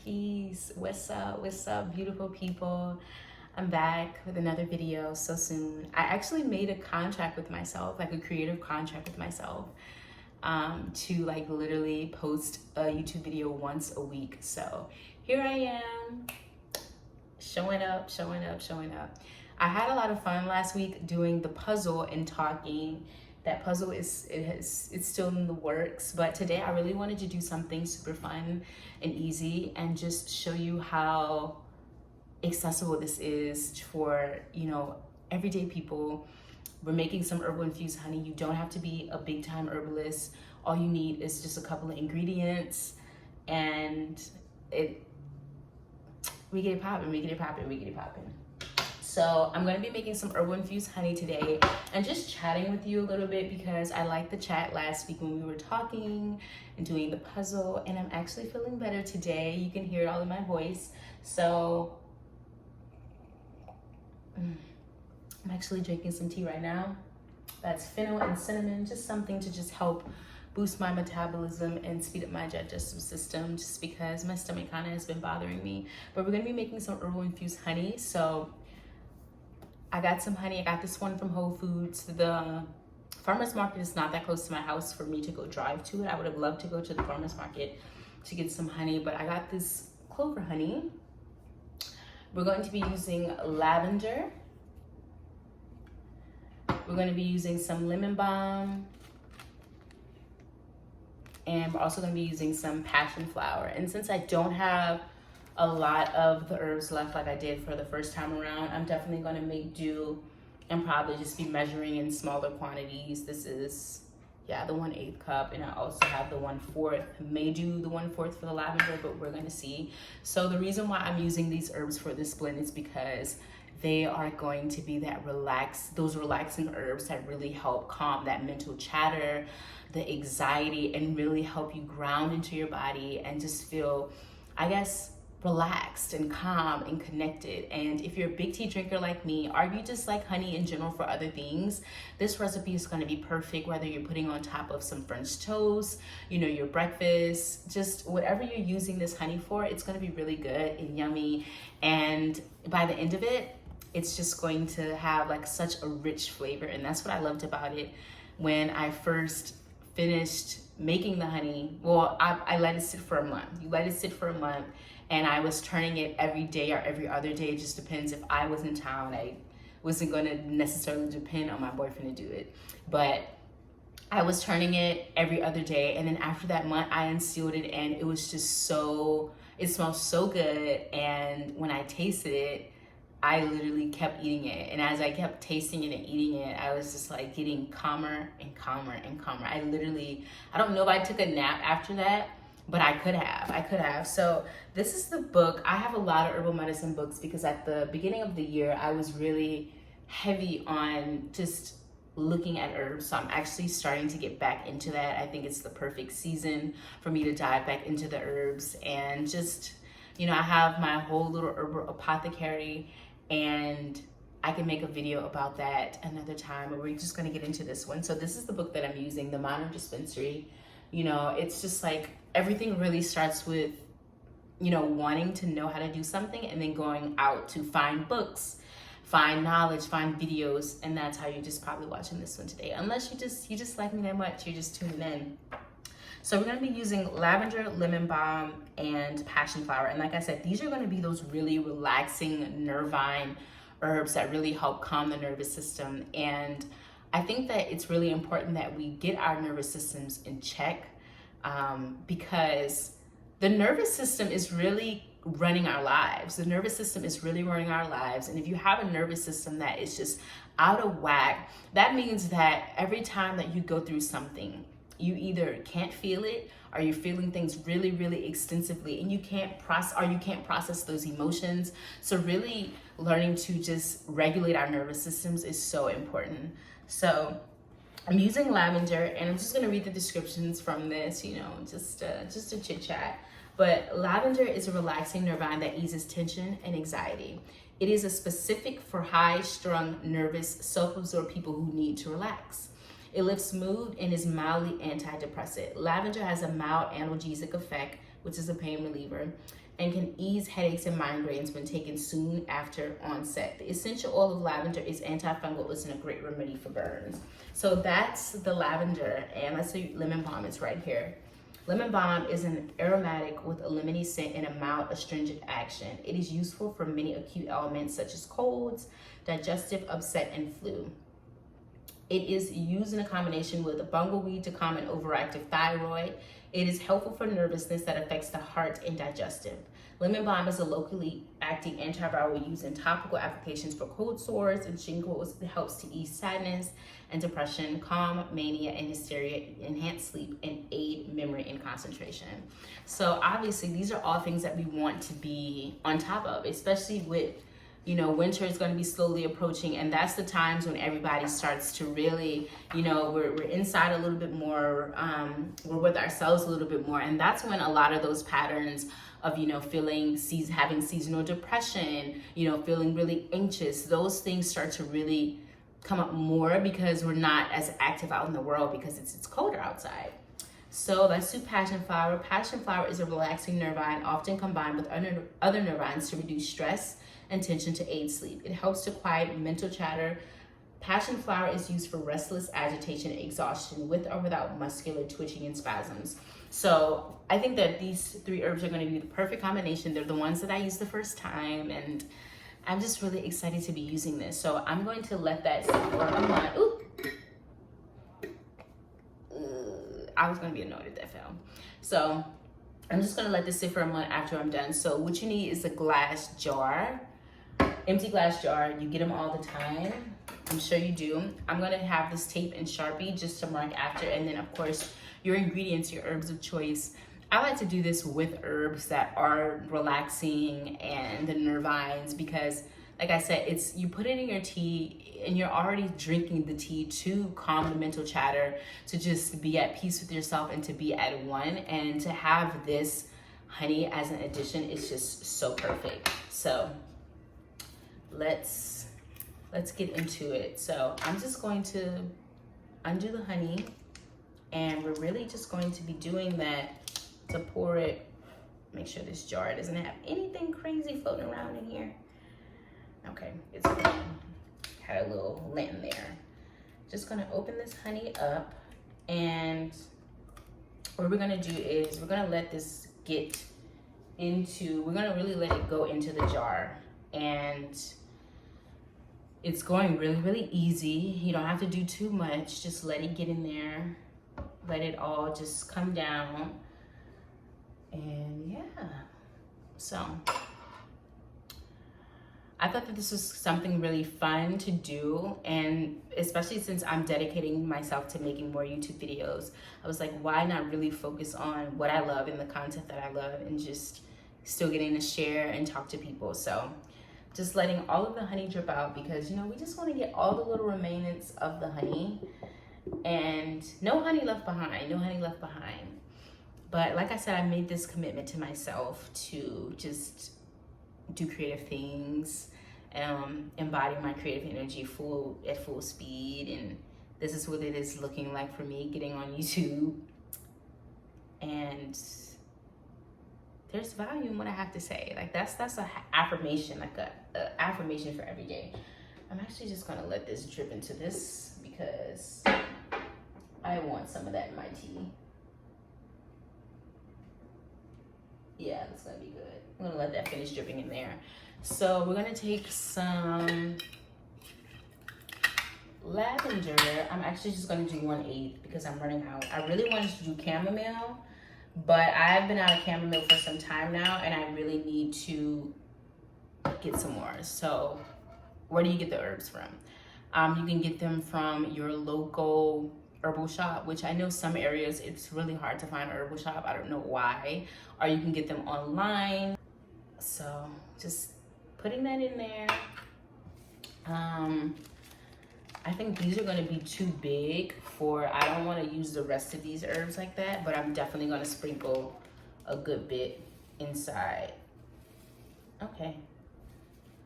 Peace. What's up, beautiful people? I'm back with another video so soon. I actually made a contract with myself, like a creative contract with myself, to like literally post a YouTube video once a week. So here I am, showing up. I had a lot of fun last week doing the puzzle and talking. That puzzle it's still in the works, but today I really wanted to do something super fun and easy and just show you how accessible this is for, everyday people. We're making some herbal infused honey. You don't have to be a big time herbalist. All you need is just a couple of ingredients, and we get it popping. So I'm gonna be making some herbal infused honey today and just chatting with you a little bit because I liked the chat last week when we were talking and doing the puzzle, and I'm actually feeling better today. You can hear it all in my voice. So I'm actually drinking some tea right now. That's fennel and cinnamon, just something to just help boost my metabolism and speed up my digestive system, just because my stomach kind of has been bothering me. But we're gonna be making some herbal infused honey. So I got some honey. I got this one from Whole Foods. The farmer's market is not that close to my house for me to go drive to it. I would have loved to go to the farmer's market to get some honey, but I got this clover honey. We're going to be using lavender. We're going to be using some lemon balm. And we're also going to be using some passionflower. And since I don't have a lot of the herbs left like I did for the first time around, I'm definitely going to make do and probably just be measuring in smaller quantities. This is, the 1/8 cup, and I also have the 1/4. May do the 1/4 for the lavender, but we're going to see. So the reason why I'm using these herbs for this blend is because they are going to be those relaxing herbs that really help calm that mental chatter, the anxiety, and really help you ground into your body and just feel, I guess, relaxed and calm and connected. And if you're a big tea drinker like me, or you just like honey in general for other things, this recipe is going to be perfect, whether you're putting on top of some French toast, your breakfast, just whatever you're using this honey for, it's going to be really good and yummy. And by the end of it, it's just going to have like such a rich flavor. And that's what I loved about it. When I first finished making the honey, well, I let it sit for a month. You let it sit for a month, and I was turning it every day or every other day. It just depends. If I was in town, I wasn't going to necessarily depend on my boyfriend to do it, but I was turning it every other day. And then after that month, I unsealed it, and it was just it smells so good. And when I tasted it, I literally kept eating it. And as I kept tasting it and eating it, I was just like getting calmer and calmer and calmer. I don't know if I took a nap after that, but I could have. So this is the book. I have a lot of herbal medicine books because at the beginning of the year, I was really heavy on just looking at herbs. So I'm actually starting to get back into that. I think it's the perfect season for me to dive back into the herbs and just, I have my whole little herbal apothecary, and I can make a video about that another time, but we're just gonna get into this one. So this is the book that I'm using, The Modern Dispensary. It's just like everything really starts with, wanting to know how to do something and then going out to find books, find knowledge, find videos, and that's how you're just probably watching this one today. Unless you just like me that much, you're just tuning in. So we're gonna be using lavender, lemon balm, and passionflower. And like I said, these are gonna be those really relaxing, nervine herbs that really help calm the nervous system. And I think that it's really important that we get our nervous systems in check, because the nervous system is really running our lives. The nervous system is really running our lives. And if you have a nervous system that is just out of whack, that means that every time that you go through something, you either can't feel it, or you're feeling things really, really extensively, and you can't process those emotions. So really learning to just regulate our nervous systems is so important. So I'm using lavender, and I'm just gonna read the descriptions from this, just a chit chat. But lavender is a relaxing nervine that eases tension and anxiety. It is a specific for high-strung, nervous, self-absorbed people who need to relax. It lifts mood and is mildly antidepressant. Lavender has a mild analgesic effect, which is a pain reliever. and can ease headaches and migraines when taken soon after onset. The essential oil of lavender is antifungal and a great remedy for burns. So that's the lavender, and let's see, lemon balm is right here. Lemon balm is an aromatic with a lemony scent and a mild astringent action. It is useful for many acute ailments such as colds, digestive upset, and flu. It is used in a combination with a bungleweed to calm an overactive thyroid. It is helpful for nervousness that affects the heart and digestive. Lemon balm is a locally acting antiviral used in topical applications for cold sores and shingles. It helps to ease sadness and depression, calm mania and hysteria, enhance sleep, and aid memory and concentration. So obviously these are all things that we want to be on top of, especially with, you know, winter is going to be slowly approaching, and that's the times when everybody starts to really, you know, we're inside a little bit more, we're with ourselves a little bit more, and that's when a lot of those patterns of, you know, having seasonal depression, you know, feeling really anxious, those things start to really come up more because we're not as active out in the world because it's colder outside. So let's do Passionflower. Passionflower is a relaxing nervine often combined with other nervines to reduce stress and tension to aid sleep. It helps to quiet mental chatter. Passionflower is used for restless agitation and exhaustion with or without muscular twitching and spasms. So I think that these three herbs are going to be the perfect combination. They're the ones that I used the first time, and I'm just really excited to be using this. So I'm going to let that sit for a month. Ooh. I was going to be annoyed if that fell. So I'm just going to let this sit for a month after I'm done. So what you need is a glass jar, empty glass jar. You get them all the time. I'm sure you do. I'm going to have this tape and Sharpie just to mark after. And then, of course, your ingredients, your herbs of choice. I like to do this with herbs that are relaxing and the nervines because, like I said, it's you put it in your tea and you're already drinking the tea to calm the mental chatter, to just be at peace with yourself and to be at one. And to have this honey as an addition is just so perfect. So let's get into it. So I'm just going to undo the honey, and we're really just going to be doing that to pour it. Make sure this jar doesn't have anything crazy floating around in here. Okay, it's fine. Had a little lint in there. Just gonna open this honey up, and what we're gonna do is we're gonna let this get into, we're gonna really let it go into the jar, and it's going really, really easy. You don't have to do too much. Just let it get in there. Let it all just come down. And yeah, so I thought that this was something really fun to do, and especially since I'm dedicating myself to making more YouTube videos, I was like, why not really focus on what I love and the content that I love and just still getting to share and talk to people. So just letting all of the honey drip out because, you know, we just want to get all the little remainants of the honey, and no honey left behind, no honey left behind. But like I said, I made this commitment to myself to just do creative things, embody my creative energy at full speed, and this is what it is looking like for me getting on YouTube. And there's value in what I have to say. Like that's an affirmation, like a affirmation for every day. I'm actually just gonna let this drip into this because I want some of that in my tea. Yeah, that's gonna be good. I'm gonna let that finish dripping in there. So we're gonna take some lavender. I'm actually just gonna do 1/8 because I'm running out. I really wanted to do chamomile, but I've been out of chamomile for some time now, and I really need to get some more. So where do you get the herbs from? You can get them from your local herbal shop, which I know some areas it's really hard to find a herbal shop. I don't know why. Or you can get them online. So just putting that in there. I think these are going to be too big for, I don't want to use the rest of these herbs like that, but I'm definitely going to sprinkle a good bit inside. Okay.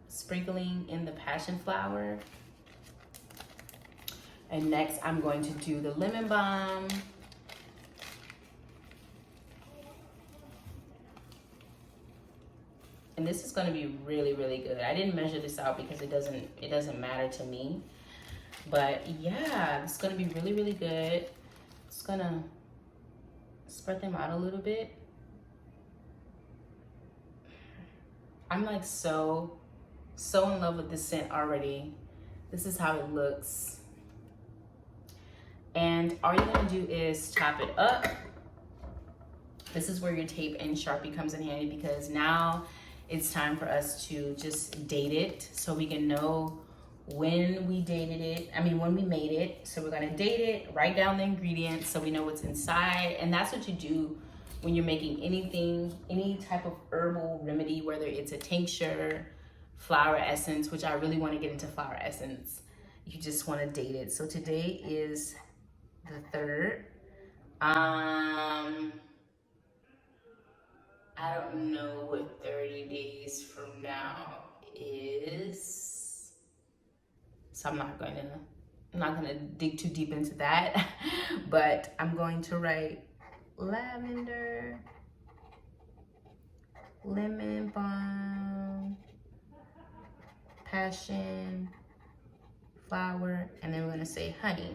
Sprinkling in the Passionflower. And next I'm going to do the lemon balm. And this is gonna be really, really good. I didn't measure this out because it doesn't matter to me. But yeah, it's gonna be really, really good. Just gonna spread them out a little bit. I'm like so in love with this scent already. This is how it looks. And all you're gonna do is top it up. This is where your tape and Sharpie comes in handy, because now it's time for us to just date it so we can know when we dated it. I mean, when we made it. So we're gonna date it, write down the ingredients so we know what's inside. And that's what you do when you're making anything, any type of herbal remedy, whether it's a tincture, flower essence, which I really want to get into flower essence. You just want to date it. So today is the 3rd. I don't know what 30 days from now is. So I'm not gonna dig too deep into that. But I'm going to write lavender, lemon balm, passion flower, and then we're gonna say honey.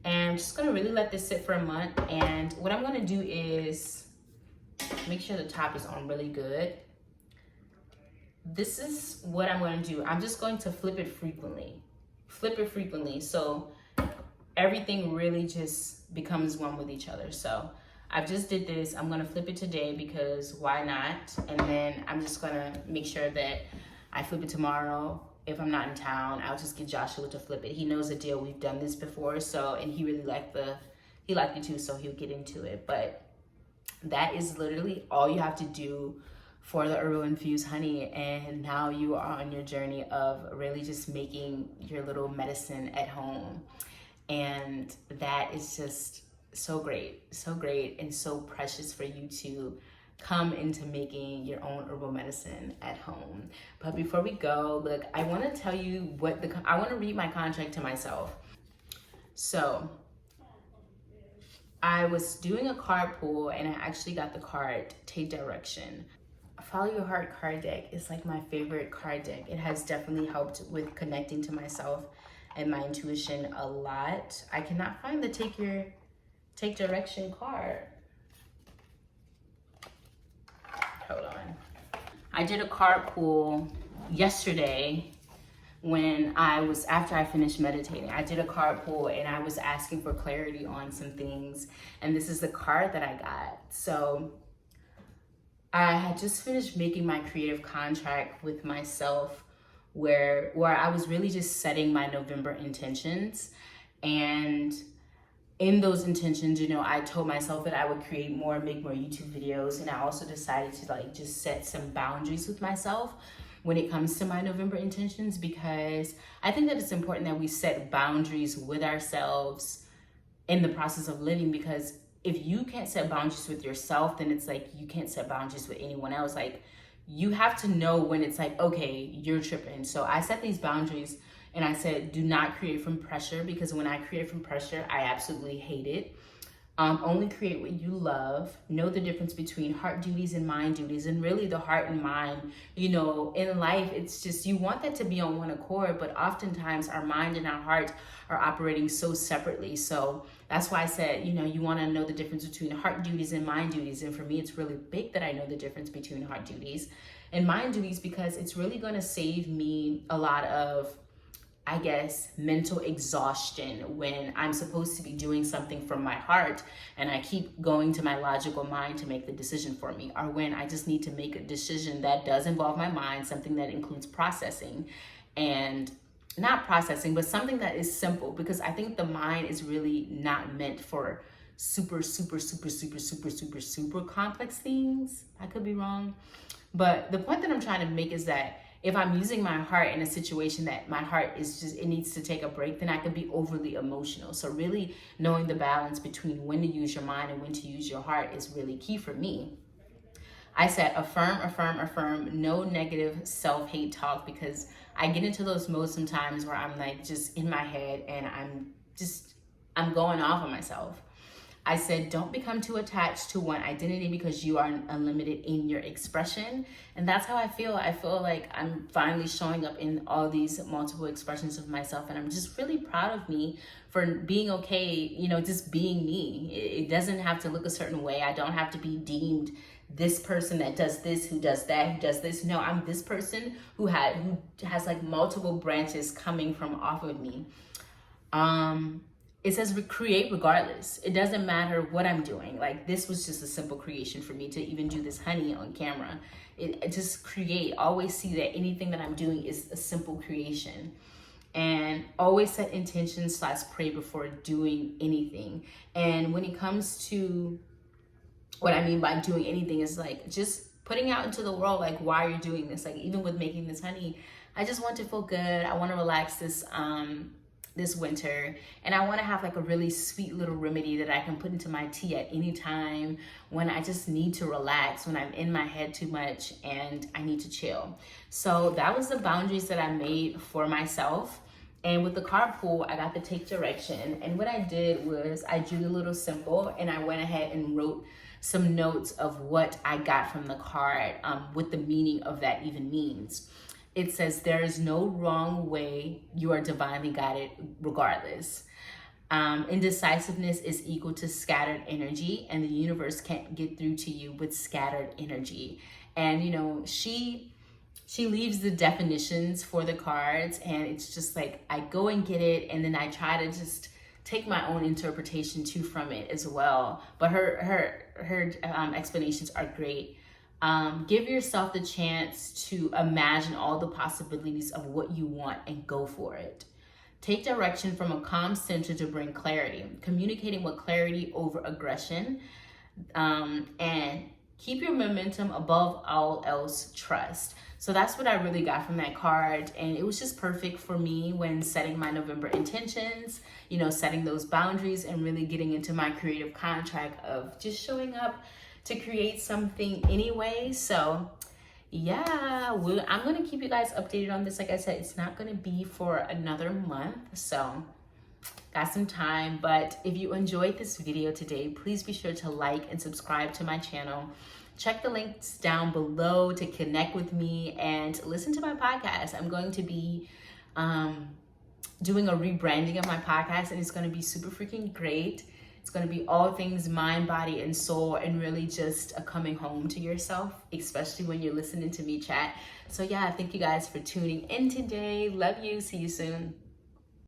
And I'm just gonna really let this sit for a month. And what I'm gonna do is make sure the top is on really good. This is what I'm gonna do. I'm just going to flip it frequently. So everything really just becomes one with each other. So I've just did this. I'm gonna flip it today because why not? And then I'm just gonna make sure that I flip it tomorrow. If I'm not in town, I'll just get Joshua to flip it. He knows the deal. We've done this before, so, and he really liked it too, so he'll get into it. But that is literally all you have to do for the Herbal Infused honey. And now you are on your journey of really just making your little medicine at home. And that is just so great, and so precious for you to come into making your own herbal medicine at home. But before we go, look, I want to tell you I want to read my contract to myself. So I was doing a card pull and I actually got the card Take Direction. Follow Your Heart card deck is like my favorite card deck. It has definitely helped with connecting to myself and my intuition a lot. I cannot find the Take Direction card. Hold on. I did a card pull yesterday after I finished meditating. I did a card pull and I was asking for clarity on some things. And this is the card that I got. So I had just finished making my creative contract with myself where I was really just setting my November intentions. And in those intentions, I told myself that I would create more, make more YouTube videos. And I also decided to just set some boundaries with myself when it comes to my November intentions, because I think that it's important that we set boundaries with ourselves in the process of living. Because if you can't set boundaries with yourself, then it's like you can't set boundaries with anyone else. Like, you have to know when it's like, okay, you're tripping. So I set these boundaries. And I said, do not create from pressure, because when I create from pressure, I absolutely hate it. Only create what you love. Know the difference between heart duties and mind duties. And really the heart and mind, in life, it's just, you want that to be on one accord, but oftentimes our mind and our heart are operating so separately. So that's why I said, you want to know the difference between heart duties and mind duties. And for me, it's really big that I know the difference between heart duties and mind duties, because it's really going to save me a lot of, I guess, mental exhaustion when I'm supposed to be doing something from my heart and I keep going to my logical mind to make the decision for me, or when I just need to make a decision that does involve my mind, something that includes processing, and not processing, but something that is simple, because I think the mind is really not meant for super complex things. I could be wrong. But the point that I'm trying to make is that if I'm using my heart in a situation that my heart it needs to take a break, then I could be overly emotional. So really knowing the balance between when to use your mind and when to use your heart is really key for me. I said affirm, no negative self-hate talk, because I get into those modes sometimes where I'm like just in my head and I'm going off on myself. I said, don't become too attached to one identity because you are unlimited in your expression. And that's how I feel. I feel like I'm finally showing up in all these multiple expressions of myself. And I'm just really proud of me for being okay, you know, just being me. It doesn't have to look a certain way. I don't have to be deemed this person that does this, who does that, who does this. No, I'm this person who has like multiple branches coming from off of me. It says create regardless. It doesn't matter what I'm doing. Like, this was just a simple creation for me to even do this honey on camera. It just create. Always see that anything that I'm doing is a simple creation. And always set intentions / pray before doing anything. And when it comes to what I mean by doing anything is like just putting out into the world like why you're doing this. Like, even with making this honey, I just want to feel good. I want to relax this winter, and I want to have like a really sweet little remedy that I can put into my tea at any time when I just need to relax, when I'm in my head too much and I need to chill. So that was the boundaries that I made for myself. And with the card pool, I got the take direction, and what I did was I drew the little symbol and I went ahead and wrote some notes of what I got from the card, what the meaning of that even means. It says, there is no wrong way. You are divinely guided regardless. Indecisiveness is equal to scattered energy, and the universe can't get through to you with scattered energy. And, you know, she leaves the definitions for the cards, and it's just like I go and get it, and then I try to just take my own interpretation too from it as well. But her explanations are great. Give yourself the chance to imagine all the possibilities of what you want and go for it. Take direction from a calm center to bring clarity, communicating with clarity over aggression, and keep your momentum above all else, trust. So that's what I really got from that card. And it was just perfect for me when setting my November intentions, you know, setting those boundaries and really getting into my creative contract of just showing up to create something anyway. So yeah, I'm gonna keep you guys updated on this. Like I said, it's not gonna be for another month, so got some time. But if you enjoyed this video today, please be sure to like and subscribe to my channel. Check the links down below to connect with me and listen to my podcast. I'm going to be doing a rebranding of my podcast, and it's going to be super freaking great. It's going to be all things mind, body, and soul, and really just a coming home to yourself, especially when you're listening to me chat. So yeah, thank you guys for tuning in today. Love you. See you soon.